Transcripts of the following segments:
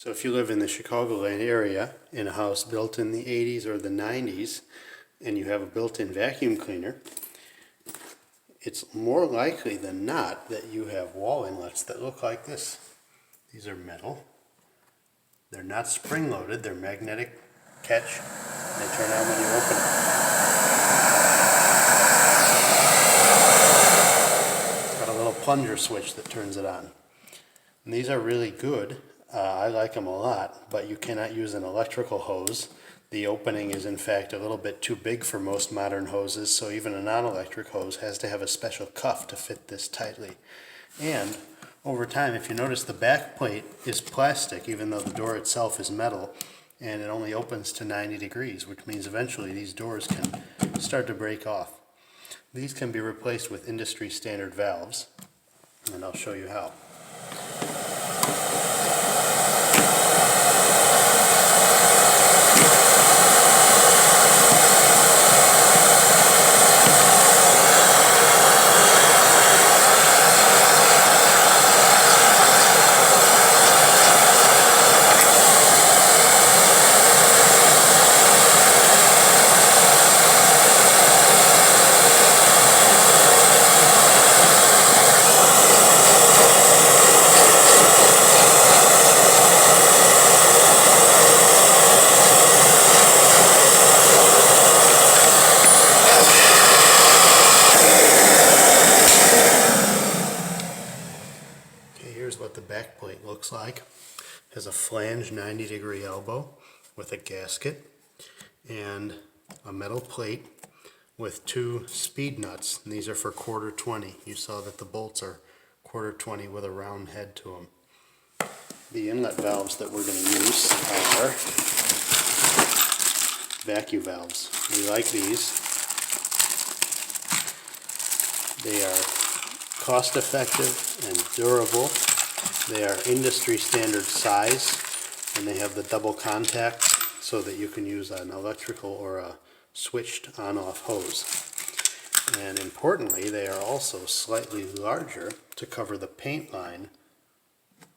So if you live in the Chicagoland area in a house built in the 80s or the 90s and you have a built-in vacuum cleaner, it's more likely than not that you have wall inlets that look like this. These are metal. They're not spring-loaded, they're magnetic catch. They turn on when you open them. It's got a little plunger switch that turns it on. And these are really good. I like them a lot, but you cannot use an electrical hose. The opening is in fact a little bit too big for most modern hoses, so even a non-electric hose has to have a special cuff to fit this tightly. And over time, if you notice, the back plate is plastic, even though the door itself is metal, and it only opens to 90 degrees, which means eventually these doors can start to break off. These can be replaced with industry standard valves, and I'll show you how. Here's what the back plate looks like. It has a flange 90-degree elbow with a gasket and a metal plate with two speed nuts. And these are for 1/4-20. You saw that the bolts are 1/4-20 with a round head to them. The inlet valves that we're going to use are vacuum valves. We like these. They are cost effective and durable. They are industry standard size, and they have the double contacts so that you can use an electrical or a switched on-off hose. And importantly, they are also slightly larger to cover the paint line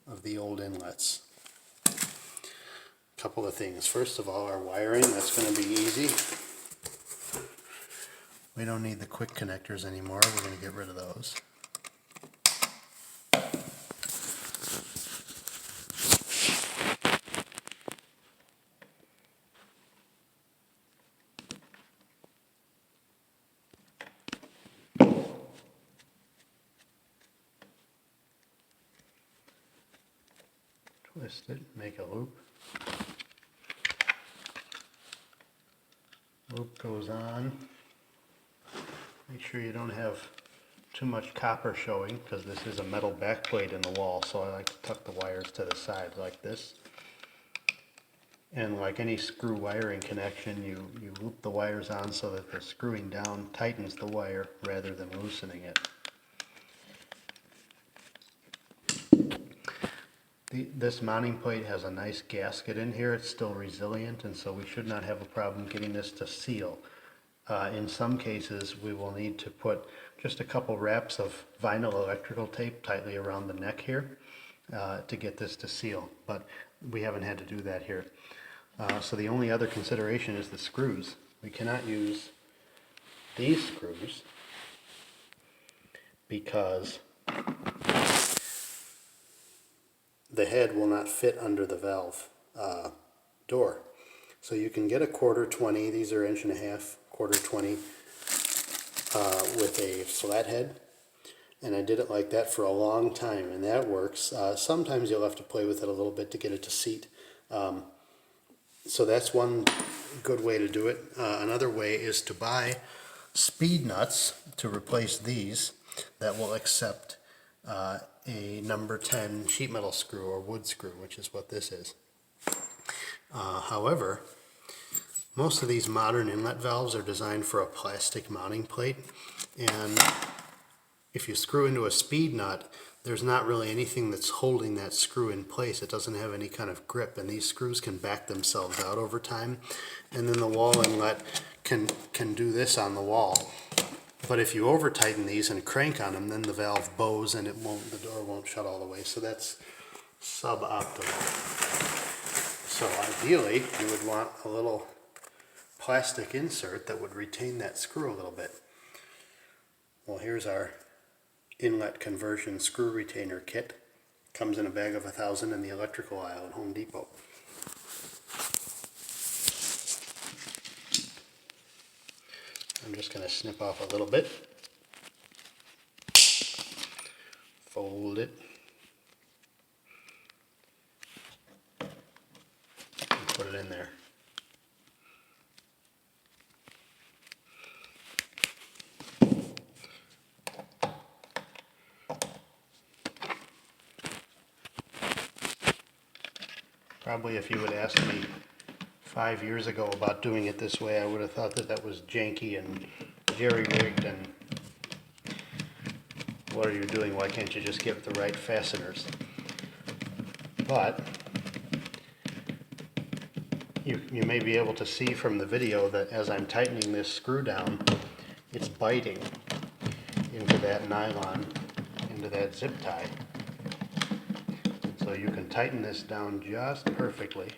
of the old inlets. A couple of things. First of all, our wiring, that's going to be easy. We don't need the quick connectors anymore. We're going to get rid of those. Twist it, make a loop. Loop goes on. Make sure you don't have too much copper showing, because this is a metal backplate in the wall, so I like to tuck the wires to the side like this. And like any screw wiring connection, you loop the wires on so that the screwing down tightens the wire rather than loosening it. This mounting plate has a nice gasket in here. It's still resilient, and so we should not have a problem getting this to seal. In some cases, we will need to put just a couple wraps of vinyl electrical tape tightly around the neck here to get this to seal, but we haven't had to do that here. So the only other consideration is the screws. We cannot use these screws because the head will not fit under the valve door. So you can get a 1/4-20, these are 1.5", 1/4-20 with a flat head, and I did it like that for a long time, and that works. Sometimes you'll have to play with it a little bit to get it to seat. So that's one good way to do it. Another way is to buy speed nuts to replace these that will accept a number 10 sheet metal screw or wood screw, which is what this is. However, most of these modern inlet valves are designed for a plastic mounting plate, and if you screw into a speed nut, there's not really anything that's holding that screw in place. It doesn't have any kind of grip, and these screws can back themselves out over time, and then the wall inlet can do this on the wall. But if you over tighten these and crank on them, then the valve bows and the door won't shut all the way. So that's suboptimal. So ideally, you would want a little plastic insert that would retain that screw a little bit. Well, here's our inlet conversion screw retainer kit. Comes in a bag of 1,000 in the electrical aisle at Home Depot. I'm just going to snip off a little bit, fold it, and put it in there. Probably if you had asked me 5 years ago about doing it this way, I would have thought that that was janky and jerry-rigged and what are you doing? Why can't you just get the right fasteners? But you may be able to see from the video that as I'm tightening this screw down, it's biting into that nylon, into that zip tie. And so you can tighten this down just perfectly,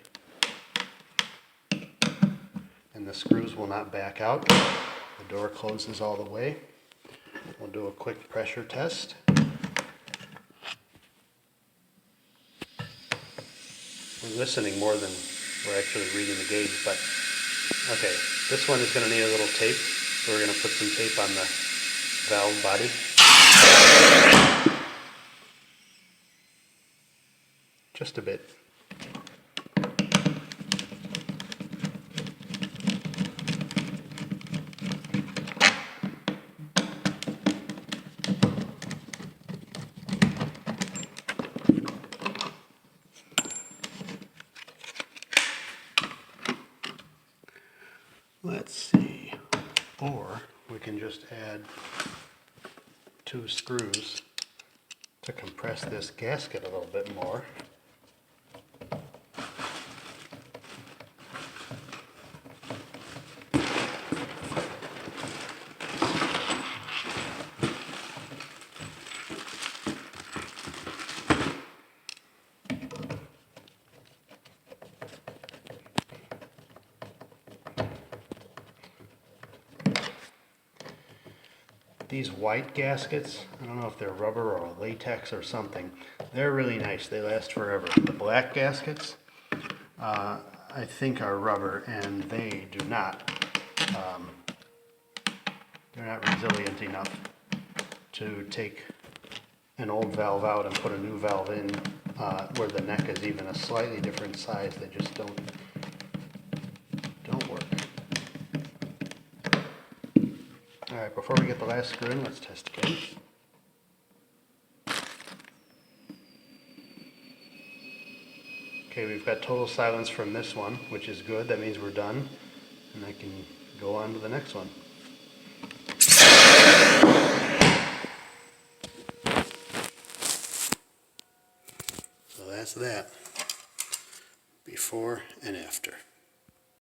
and the screws will not back out. The door closes all the way. We'll do a quick pressure test. We're listening more than we're actually reading the gauge, but okay, this one is going to need a little tape, so we're going to put some tape on the valve body. Just a bit. Let's see, or we can just add 2 screws to compress this gasket a little bit more. These white gaskets, I don't know if they're rubber or latex or something, they're really nice. They last forever. The black gaskets, I think are rubber, and they do not. They're not resilient enough to take an old valve out and put a new valve in where the neck is even a slightly different size. They just don't work. Alright, before we get the last screw in, let's test again. Okay, we've got total silence from this one, which is good. That means we're done. And I can go on to the next one. So that's that. Before and after.